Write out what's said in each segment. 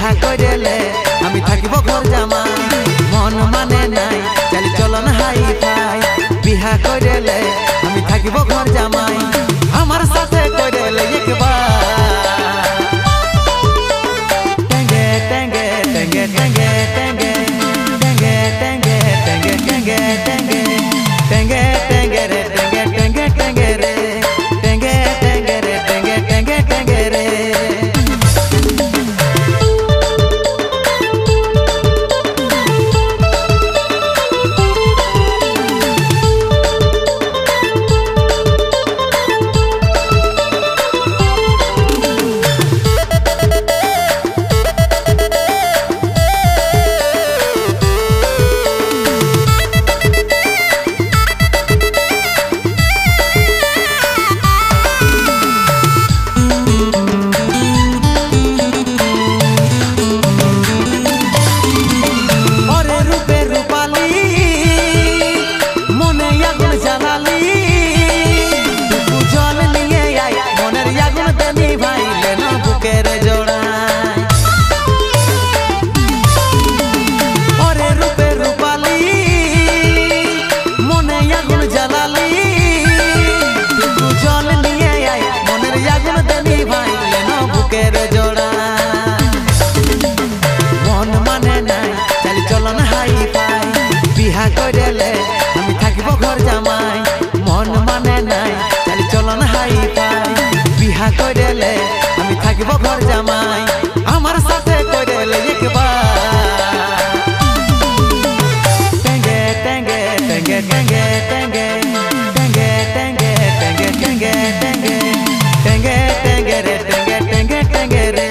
বিহা কইরেলে আমি থাকিব ঘর জামাই মন মানে নাই চালি চলন হাই ফাই বিহা কইরেলে আমি থাকিব ঘর জামাই আমার সাথে কইরেলে একবার টেঙ্গে টেঙ্গে টেঙ্গে টেঙ্গে টেঙ্গে টেঙ্গে টেঙ্গে টেঙ্গে টেঙ্গে টেঙ্গে টেঙ্গে রে টেঙ্গে টেঙ্গে টেঙ্গে রে টেঙ্গে টেঙ্গে রে টেঙ্গে টেঙ্গে টেঙ্গে রে বিহা কইরেলে আমি থাকিব ঘর জামাই মন মানে নাই চালি চলন হাই ফাই বিহা কইরেলে আমি থাকিব ঘর জামাই আমার সাথে কইরেলে একবার টেঙ্গে টেঙ্গে টেঙ্গে টেঙ্গে টেঙ্গে টেঙ্গে টেঙ্গে টেঙ্গে টেঙ্গে টেঙ্গে টেঙ্গে টেঙ্গে রে টেঙ্গে টেঙ্গে টেঙ্গে রে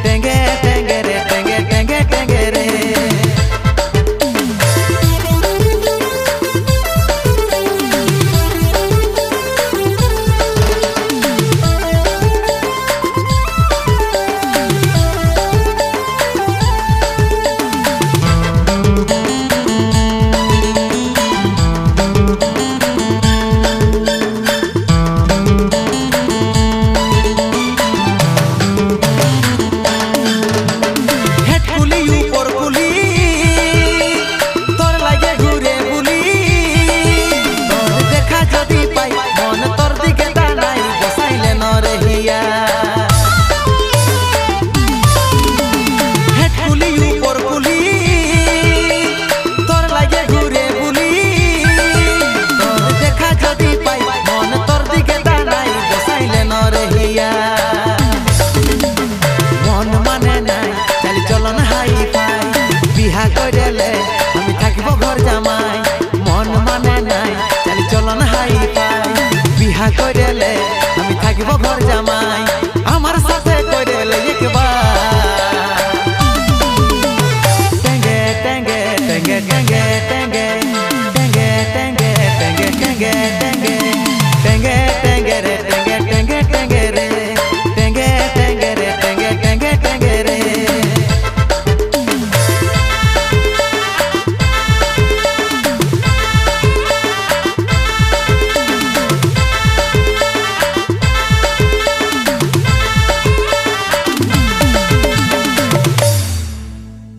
টেঙ্গে টেঙ্গে রে টেঙ্গে টেঙ্গে টেঙ্গে রে বিহা কইরেলে আমি থাকিব ঘর জামাই মন মানে নাই চালি চলন হাই ফাই বিহা কইরেলে আমি থাকিব ঘর জামাই আমার সাথে কইরেলে একবার টেঙ্গে টেঙ্গে টেঙ্গে টেঙ্গে